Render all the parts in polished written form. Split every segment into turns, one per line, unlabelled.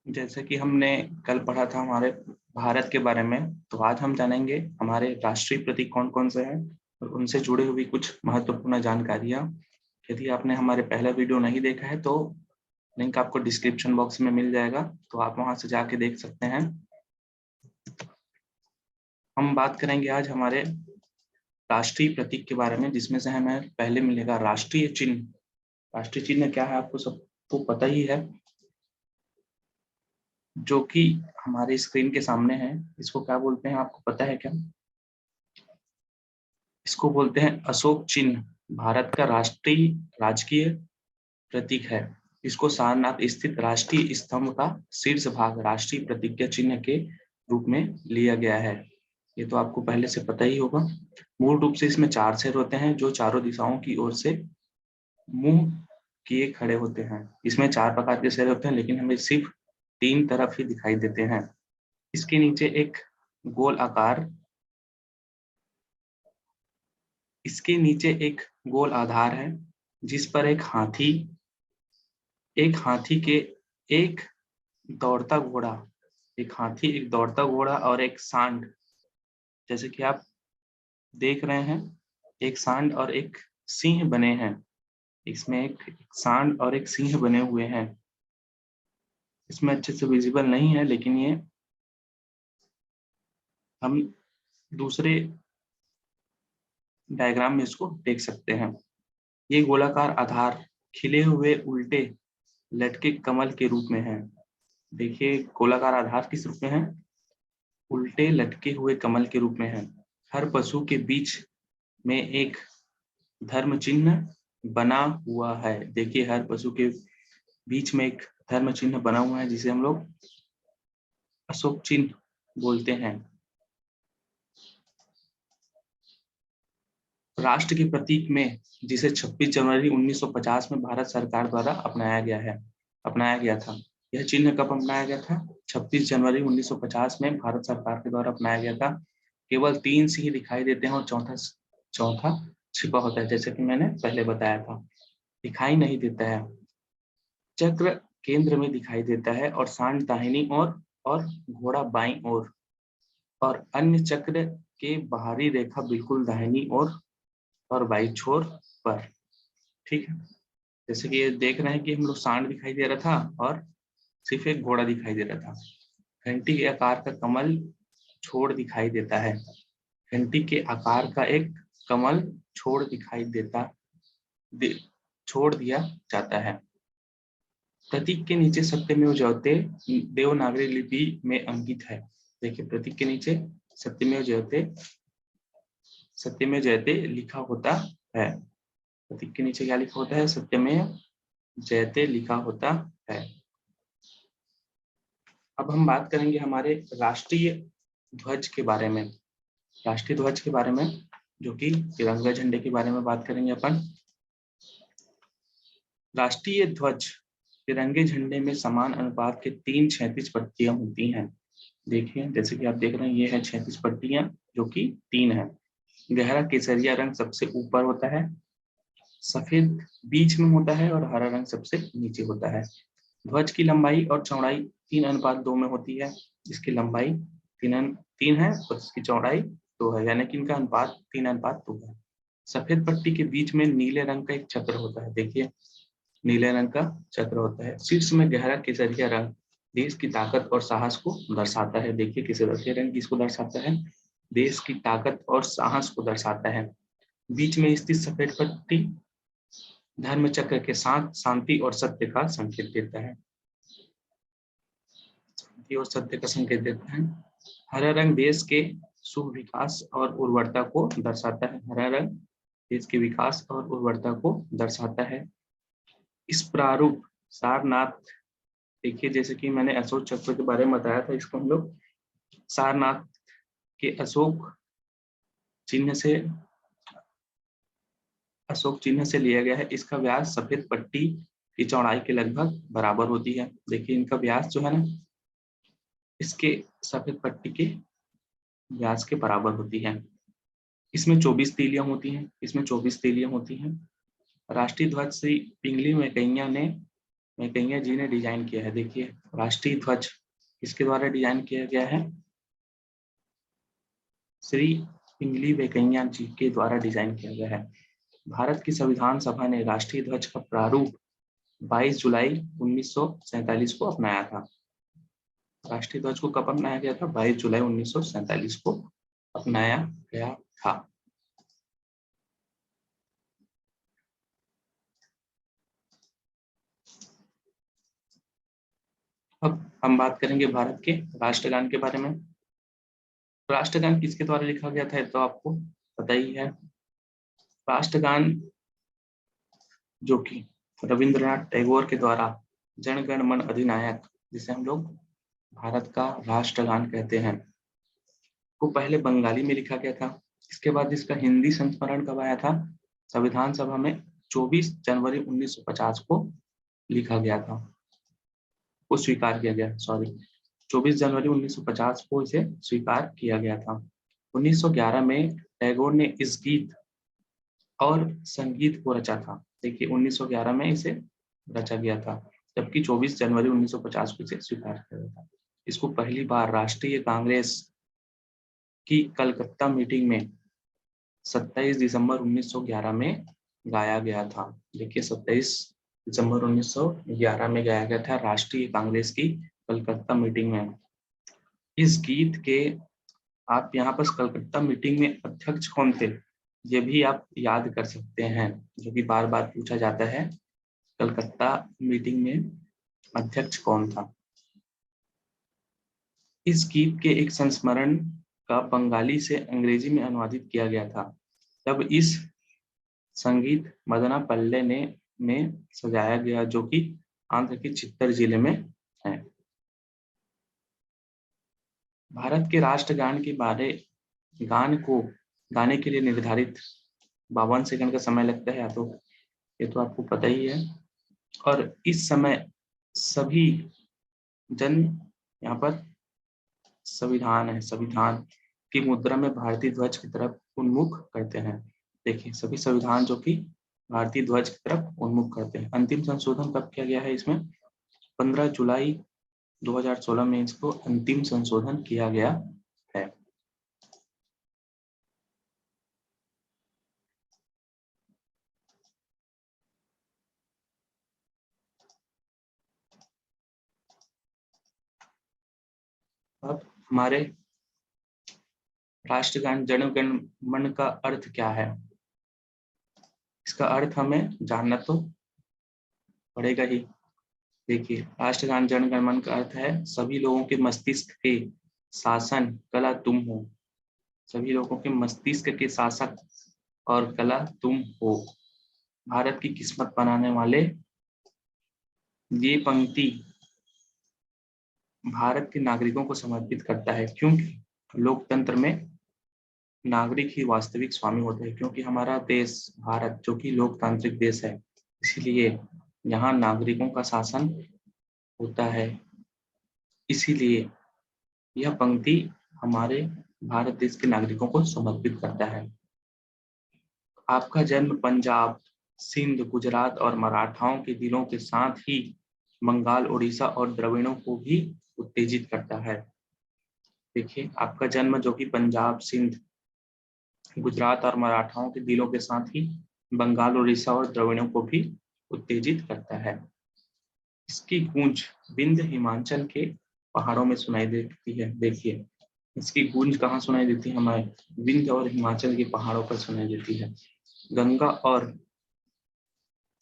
जैसे कि हमने कल पढ़ा था हमारे भारत के बारे में, तो आज हम जानेंगे हमारे राष्ट्रीय प्रतीक कौन कौन से हैं और उनसे जुड़ी हुई कुछ महत्वपूर्ण जानकारियां। यदि आपने हमारे पहला वीडियो नहीं देखा है तो लिंक आपको डिस्क्रिप्शन बॉक्स में मिल जाएगा, तो आप वहां से जाके देख सकते हैं। हम बात करेंगे आज हमारे राष्ट्रीय प्रतीक के बारे में, जिसमें से हमें पहले मिलेगा राष्ट्रीय चिन्ह। राष्ट्रीय चिन्ह क्या है आपको सबको पता ही है, जो कि हमारे स्क्रीन के सामने है। इसको क्या बोलते हैं आपको पता है क्या? इसको बोलते हैं अशोक चिन्ह। भारत का राष्ट्रीय राजकीय प्रतीक है। इसको सारनाथ स्थित राष्ट्रीय स्तंभ का शीर्ष भाग राष्ट्रीय प्रतिज्ञा चिन्ह के रूप में लिया गया है। ये तो आपको पहले से पता ही होगा। मूल रूप से इसमें 4 सिर होते हैं जो चारों दिशाओं की ओर से मुंह किए खड़े होते हैं। इसमें 4 प्रकार के सिर होते हैं, लेकिन हमें सिर्फ 3 तरफ ही दिखाई देते हैं। इसके नीचे एक गोल आकार इसके नीचे एक गोल आधार है, जिस पर एक हाथी के एक दौड़ता घोड़ा एक दौड़ता घोड़ा और एक सांड, जैसे कि आप देख रहे हैं, एक सांड और एक सिंह बने हैं। इसमें एक सांड और एक सिंह बने हुए हैं। इसमें अच्छे से विजिबल नहीं है, लेकिन ये हम दूसरे डायग्राम में इसको देख सकते हैं। ये गोलाकार आधार खिले हुए उल्टे लटके कमल के रूप में है। देखिए गोलाकार आधार किस रूप में है? उल्टे लटके हुए कमल के रूप में है। हर पशु के बीच में एक धर्म चिन्ह बना हुआ है। देखिए हर पशु के बीच में एक धर्म चिन्ह बना हुआ है, जिसे हम लोग अशोक चिन्ह बोलते हैं। राष्ट्र के प्रतीक में, जिसे 26 जनवरी 1950 में भारत सरकार द्वारा अपनाया गया था। यह चिन्ह कब अपनाया गया था? 26 जनवरी 1950 में भारत सरकार के द्वारा अपनाया गया था। केवल 3 सिंह दिखाई देते हैं और चौथा छिपा होता है, जैसे कि मैंने पहले बताया था। दिखाई नहीं देता है। चक्र केंद्र में दिखाई देता है और सांड दाहिनी ओर और घोड़ा बाईं ओर, और अन्य चक्र के बाहरी रेखा बिल्कुल दाहिनी ओर और बाईं छोर पर। ठीक है, जैसे कि ये देख रहे हैं कि हम लोग सांड दिखाई दे रहा था और सिर्फ एक घोड़ा दिखाई दे रहा था। घंटी के आकार का कमल छोड़ दिखाई देता है। घंटी के आकार का एक कमल छोड़ दिया जाता है। प्रतीक के नीचे सत्यमेव जयते देवनागरी लिपि में अंकित है। देखिए प्रतीक के नीचे सत्यमेव जयते लिखा होता है। प्रतीक के नीचे क्या लिखा होता है? सत्यमेव जयते लिखा होता है। अब हम बात करेंगे हमारे राष्ट्रीय ध्वज के बारे में। राष्ट्रीय ध्वज के बारे में, जो कि तिरंगा झंडे के बारे में बात करेंगे अपन। राष्ट्रीय ध्वज तिरंगे झंडे में समान अनुपात के 3 क्षैतिज पट्टियां होती हैं। देखिए जैसे कि आप देख रहे हैं, ये है क्षैतिज पट्टियां जो कि 3 है। गहरा केसरिया रंग सबसे ऊपर होता है, सफेद बीच में होता है और हरा रंग सबसे नीचे होता है। ध्वज की लंबाई और चौड़ाई 3:2 में होती है। इसकी लंबाई 3 है और इसकी चौड़ाई 2 है, यानी कि इनका अनुपात 3:2 है। सफेद पट्टी के बीच में नीले रंग का एक चक्र होता है। देखिए नीले रंग का चक्र होता है। शीर्ष में गहरा केसरिया रंग देश की ताकत और साहस को दर्शाता है। देखिए केसरिया रंग किसको दर्शाता है? देश की ताकत और साहस को दर्शाता है। बीच में स्थित सफेद पट्टी धर्म चक्र के साथ शांति और सत्य का संकेत देता है। शांति और सत्य का संकेत देता है। हरा रंग देश के शुभ विकास और उर्वरता को दर्शाता है। हरा रंग देश के विकास और उर्वरता को दर्शाता है। इस प्रारूप सारनाथ, देखिए जैसे कि मैंने अशोक चक्र के बारे में बताया था, इसको हम लोग सारनाथ के अशोक चिन्ह से लिया गया है। इसका व्यास सफेद पट्टी की चौड़ाई के लगभग बराबर होती है। देखिए इनका व्यास जो है ना, इसके सफेद पट्टी के व्यास के बराबर होती है। इसमें 24 तीलियां होती हैं। राष्ट्रीय ध्वज श्री पिंगली मैकैया ने वेंकैया जी ने डिजाइन किया है। देखिए राष्ट्रीय ध्वज किसके द्वारा डिजाइन किया गया है? श्री पिंगली वेंकैया जी के द्वारा डिजाइन किया गया है। भारत की संविधान सभा ने राष्ट्रीय ध्वज का प्रारूप 22 जुलाई 1947 को अपनाया था। राष्ट्रीय ध्वज को कब अपनाया गया था? 22 जुलाई 1947 को अपनाया गया था। अब हम बात करेंगे भारत के राष्ट्रगान के बारे में। राष्ट्रगान किसके द्वारा लिखा गया था तो आपको पता ही है। राष्ट्रगान जो कि रविंद्रनाथ टैगोर के द्वारा जन गण मन अधिनायक, जिसे हम लोग भारत का राष्ट्रगान कहते हैं, को पहले बंगाली में लिखा गया था। इसके बाद इसका हिंदी संस्करण कब आया था? संविधान सभा में 24 जनवरी 1950 को लिखा गया था, को स्वीकार किया गया। 24 जनवरी 1950 को इसे स्वीकार किया गया था। 1911 में टैगोर ने इस गीत और संगीत को रचा था। देखिए 1911 में इसे रचा गया था, जबकि 24 जनवरी 1950 को इसे स्वीकार किया गया था। इसको पहली बार राष्ट्रीय कांग्रेस की कलकत्ता मीटिंग में 27 दिसंबर 1911 में गाया गया था। देखिए 27 दिसंबर 1911 में गाया गया था राष्ट्रीय कांग्रेस की कलकत्ता मीटिंग में। इस गीत के आप यहाँ पर कलकत्ता मीटिंग में अध्यक्ष कौन थे, ये भी आप याद कर सकते हैं, जो कि बार बार पूछा जाता है। कलकत्ता मीटिंग में अध्यक्ष कौन था? इस गीत के एक संस्मरण का बंगाली से अंग्रेजी में अनुवादित किया गया था। तब इस संगीत मदना पल्ले ने में सजाया गया, जो कि आंध्र के चित्तर जिले में है। भारत के राष्ट्रगान के बारे गान को गाने के लिए निर्धारित 52 सेकंड का समय लगता है, तो ये तो आपको पता ही है। और इस समय सभी जन यहाँ पर संविधान है, संविधान की मुद्रा में भारतीय ध्वज की तरफ उन्मुख करते हैं। देखिए सभी संविधान जो कि भारतीय ध्वज की तरफ उन्मुख करते हैं। अंतिम संशोधन कब किया गया है इसमें? 15 जुलाई 2016 में इसको अंतिम संशोधन किया गया है। अब हमारे राष्ट्रगान जन गण मन का अर्थ क्या है, इसका अर्थ हमें जानना तो पड़ेगा ही। देखिए राष्ट्रगान जन गण मन का अर्थ है सभी लोगों के मस्तिष्क के शासन कला तुम हो। सभी लोगों के मस्तिष्क के शासक और कला तुम हो। भारत की किस्मत बनाने वाले, ये पंक्ति भारत के नागरिकों को समर्पित करता है, क्योंकि लोकतंत्र में नागरिक ही वास्तविक स्वामी होते हैं। क्योंकि हमारा देश भारत जो कि लोकतांत्रिक देश है, इसीलिए यहाँ नागरिकों का शासन होता है। इसीलिए यह पंक्ति हमारे भारत देश के नागरिकों को समर्पित करता है। आपका जन्म पंजाब, सिंध, गुजरात और मराठाओं के दिलों के साथ ही बंगाल, उड़ीसा और द्रविड़ों को भी उत्तेजित करता है। देखिए आपका जन्म जो कि पंजाब, सिंध, गुजरात और मराठाओं के दिलों के साथ ही बंगाल, उड़ीसा और द्रविड़ों को भी उत्तेजित करता है। इसकी गूंज विंध्य हिमाचल के पहाड़ों में सुनाई देती है। देखिए इसकी गूंज कहाँ सुनाई देती है? हमारे विंध्य और हिमाचल के पहाड़ों पर सुनाई देती है। गंगा और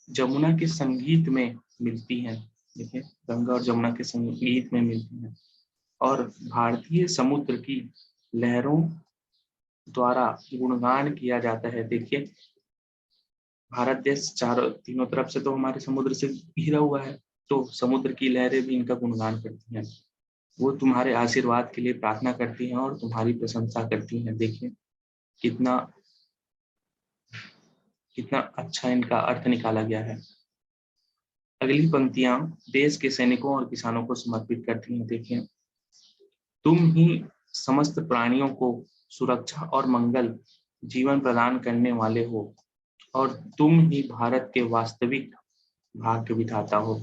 जमुना के संगीत में मिलती हैं। देखिए गंगा और जमुना के संगीत में मिलती हैं और भारतीय समुद्र की लहरों द्वारा गुणगान किया जाता है। देखिए भारत देश तीनों तरफ से तो हमारे समुद्र से घिरा हुआ है, तो समुद्र की लहरें भी इनका गुणगान करती हैं। वो तुम्हारे आशीर्वाद के लिए प्रार्थना करती हैं और तुम्हारी प्रशंसा करती हैं। देखिए कितना कितना अच्छा इनका अर्थ निकाला गया है। अगली पंक्तियां देश के सैनिकों और किसानों को समर्पित करती हैं। देखिए तुम ही समस्त प्राणियों को सुरक्षा और मंगल जीवन प्रदान करने वाले हो और तुम ही भारत के वास्तविक भाग्य विधाता हो।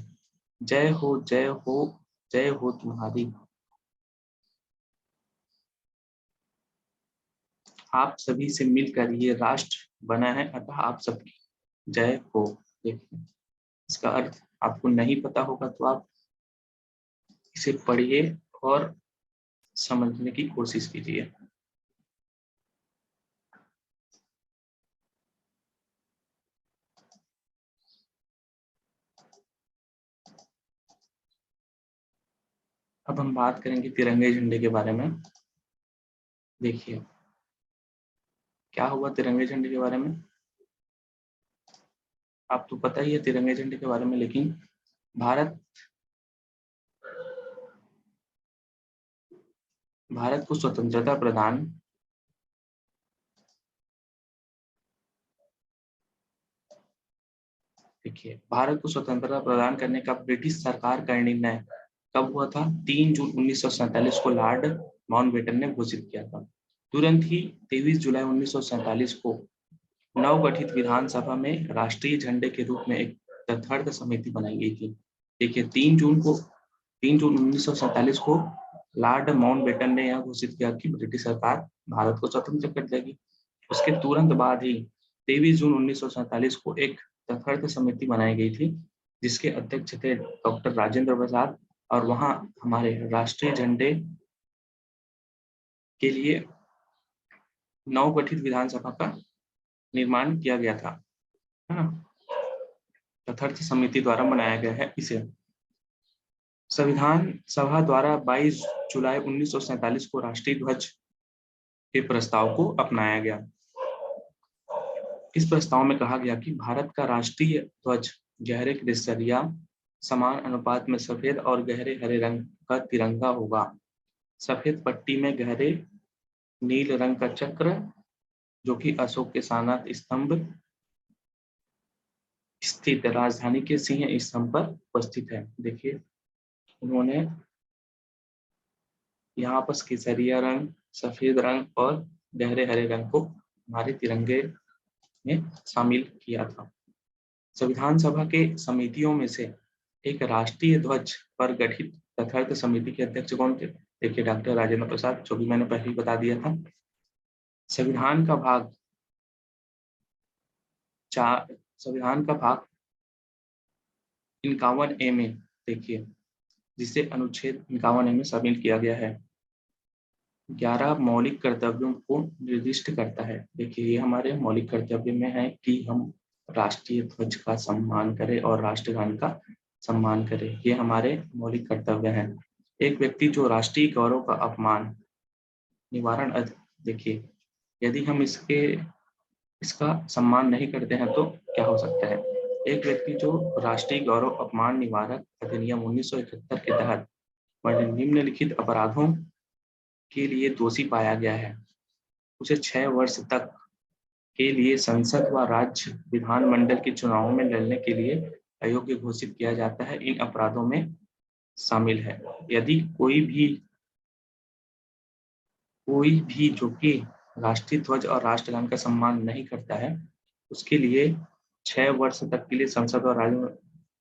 जय हो जय हो जय हो तुम्हारी। आप सभी से मिलकर ये राष्ट्र बना है, अतः आप सबकी जय हो। देखिए इसका अर्थ आपको नहीं पता होगा तो आप इसे पढ़िए और समझने की कोशिश कीजिए। अब हम बात करेंगे तिरंगे झंडे के बारे में। देखिए क्या हुआ तिरंगे झंडे के बारे में, आप तो पता ही है तिरंगे झंडे के बारे में, लेकिन भारत को स्वतंत्रता प्रदान देखिए भारत को स्वतंत्रता प्रदान करने का ब्रिटिश सरकार का निर्णय कब हुआ था? 3 जून 1947 को लॉर्ड माउंटबेटन ने घोषित किया था। तुरंत ही 23 जुलाई 1947 को नवगठित विधानसभा में राष्ट्रीय झंडे के रूप में एक तथार्थ समिति बनाई गई थी। देखिए 3 जून 1947 को लॉर्ड माउंटबेटन ने यह घोषित किया कि ब्रिटिश सरकार भारत को स्वतंत्र कर देगी। उसके तुरंत बाद ही 23 जून 1947 को एक तथार्थ समिति बनाई गई थी, जिसके अध्यक्ष थे डॉक्टर राजेंद्र प्रसाद, और वहां हमारे राष्ट्रीय झंडे के लिए नवगठित विधानसभा का निर्माण किया गया था, है ना। तथार्थ समिति द्वारा बनाया गया है इसे। संविधान सभा द्वारा 22 जुलाई 1947 को राष्ट्रीय ध्वज के प्रस्ताव को अपनाया गया। इस प्रस्ताव में कहा गया कि भारत का राष्ट्रीय ध्वज गहरे केसरिया समान अनुपात में सफेद और गहरे हरे रंग का तिरंगा होगा। सफेद पट्टी में गहरे नील रंग का चक्र, जो कि अशोक के सारनाथ स्तंभ स्थित राजधानी के सिंह स्तंभ पर उपस्थित है। देखिए उन्होंने यहाँ पर केसरिया रंग, सफेद रंग और गहरे हरे रंग को हमारे तिरंगे में शामिल किया था। संविधान सभा के समितियों में से एक राष्ट्रीय ध्वज पर गठित तथार्थ समिति के अध्यक्ष कौन थे? देखिए डॉक्टर राजेंद्र प्रसाद, जो भी मैंने पहले ही बता दिया था। संविधान का भाग 51A में देखिए, जिसे अनुच्छेद 51A में शामिल किया गया है, 11 मौलिक कर्तव्यों को निर्दिष्ट करता है। देखिए ये हमारे मौलिक कर्तव्य में है कि हम राष्ट्रीय ध्वज का सम्मान करें और राष्ट्रगान का सम्मान करें, ये हमारे मौलिक कर्तव्य हैं। एक व्यक्ति जो राष्ट्रीय गौरव का अपमान निवारण देखिए यदि हम इसका सम्मान नहीं करते हैं तो क्या हो सकता है? एक व्यक्ति जो राष्ट्रीय गौरव अपमान निवारक अधिनियम 1971 के तहत निम्नलिखित अपराधों के लिए दोषी पाया गया है, उसे 6 वर्ष तक के लिए संसद व राज्य विधानमंडल के चुनावों में लड़ने के लिए अयोग्य घोषित किया जाता है। इन अपराधों में शामिल है यदि कोई भी जो कि राष्ट्रीय ध्वज और राष्ट्रगान का सम्मान नहीं करता है, उसके लिए 6 वर्ष तक के लिए संसद और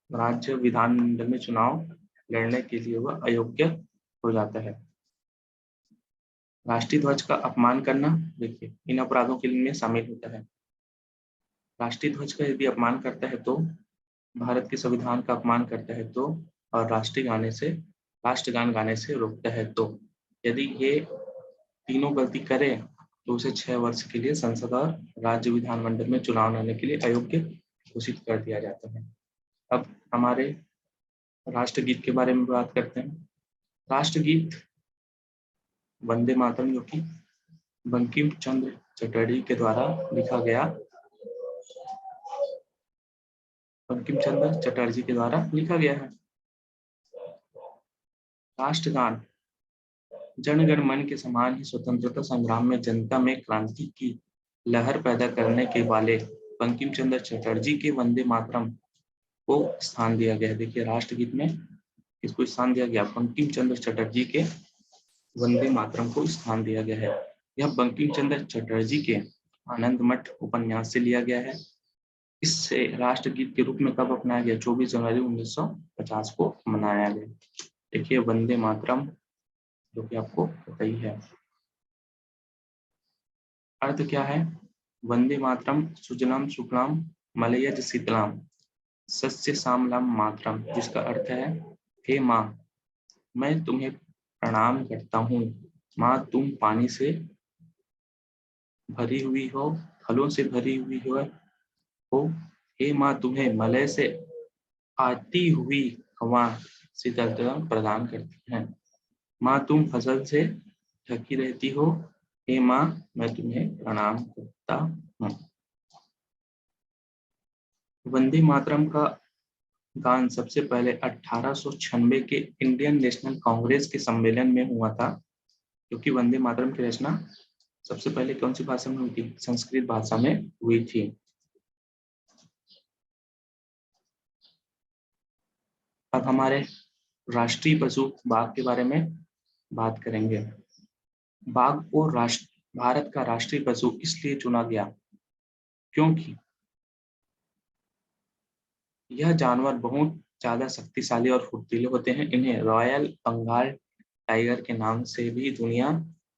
राज्य विधानमंडल में चुनाव लड़ने के लिए वह अयोग्य हो जाता है। राष्ट्रीय ध्वज का अपमान करना देखिए इन अपराधों के लिए शामिल होता है। राष्ट्रीय ध्वज का यदि अपमान करता है तो, भारत के संविधान का अपमान करता है तो, और राष्ट्रगान गाने से रोकता है तो, यदि ये तीनों गलती करे तो उसे 6 वर्ष के लिए संसद और राज्य विधानमंडल में चुनाव लड़ने के लिए अयोग्य घोषित कर दिया जाता है। अब हमारे राष्ट्रगीत के बारे में बात करते हैं। राष्ट्रगीत वंदे मातरम, जो कि बंकिम चंद्र चटर्जी के द्वारा लिखा गया, बंकिम चंद्र चटर्जी के द्वारा लिखा गया है। राष्ट्रगान जन गण मन के समान ही स्वतंत्रता संग्राम में जनता में क्रांति की लहर पैदा करने के वाले बंकिम चंद्र चटर्जी के वंदे मातरम को स्थान दिया गया है। देखिए राष्ट्रगीत में इसको स्थान दिया गया, बंकिम चंद्र चटर्जी के वंदे मातरम को स्थान दिया गया है। यह बंकिम चंद्र चटर्जी के आनंद मठ उपन्यास से लिया गया है। इससे राष्ट्रगीत के रूप में कब अपनाया गया? 24 जनवरी 1950 को मनाया गया। देखिए वंदे मातरम, जो कि आपको पता ही है। अर्थ क्या है? वंदे मातरम सुजलाम सुफलाम मलयज शीतलाम सस्य श्यामलाम मातरम, जिसका अर्थ है हे माँ, मैं तुम्हें प्रणाम करता हूँ। माँ तुम पानी से भरी हुई हो, फलों से भरी हुई हो। हे माँ तुम्हें मलय से आती हुई हवा शीतलता प्रदान करती है। माँ तुम फसल से ढकी रहती हो। हे माँ मैं तुम्हें प्रणाम करता हूँ। वंदे मातरम का गान सबसे पहले 1896 के इंडियन नेशनल कांग्रेस के सम्मेलन में हुआ था, क्योंकि वंदे मातरम की रचना सबसे पहले कौन सी भाषा में हुई थी? संस्कृत भाषा में हुई थी। अब हमारे राष्ट्रीय पशु बाघ के बारे में बात करेंगे। बाघ को भारत का राष्ट्रीय पशु इसलिए चुना गया क्योंकि यह जानवर बहुत ज्यादा शक्तिशाली और फुर्तीले होते हैं। इन्हें रॉयल बंगाल टाइगर के नाम से भी दुनिया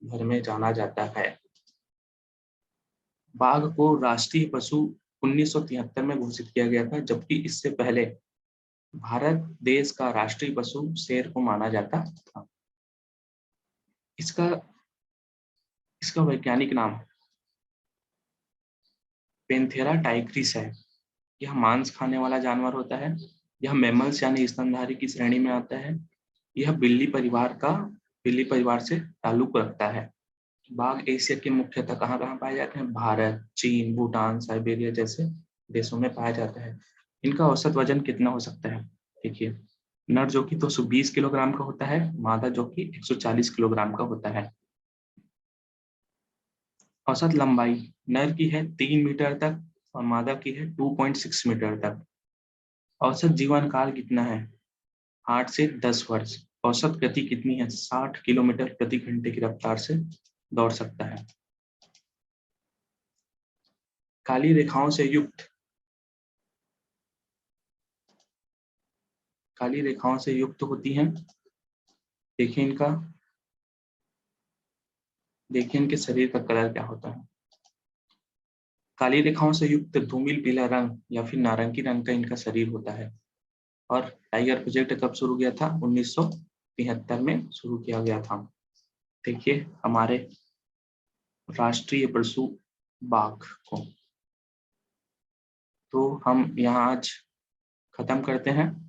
भर में जाना जाता है। बाघ को राष्ट्रीय पशु 1973 में घोषित किया गया था, जबकि इससे पहले भारत देश का राष्ट्रीय पशु शेर को माना जाता था। इसका इसका वैज्ञानिक नाम पेंथेरा टाइग्रिस है। यह मांस खाने वाला जानवर होता है। यह मैमल्स यानी स्तनधारी की श्रेणी में आता है। यह बिल्ली परिवार से ताल्लुक रखता है। बाघ एशिया के मुख्यतः कहाँ कहाँ पाए जाते हैं? भारत, चीन, भूटान, साइबेरिया जैसे देशों में पाया जाता है। इनका औसत वजन कितना हो सकता है? देखिए, नर जो कि 220 किलोग्राम का होता है, मादा जो कि 140 किलोग्राम का होता है। औसत लंबाई नर की है 3 मीटर तक और मादा की है 2.6 मीटर तक। औसत जीवन काल कितना है? 8 से 10 वर्ष। औसत गति कितनी है? 60 किलोमीटर प्रति घंटे की रफ्तार से दौड़ सकता है। काली रेखाओं से युक्त होती हैं। देखिए इनके शरीर का कलर क्या होता है। काली रेखाओं से युक्त धूमिल पीला रंग या फिर नारंगी रंग का इनका शरीर होता है। और टाइगर प्रोजेक्ट कब शुरू किया था? 1973 में शुरू किया गया था। देखिए हमारे राष्ट्रीय पशु बाघ को तो हम यहाँ आज खत्म करते हैं।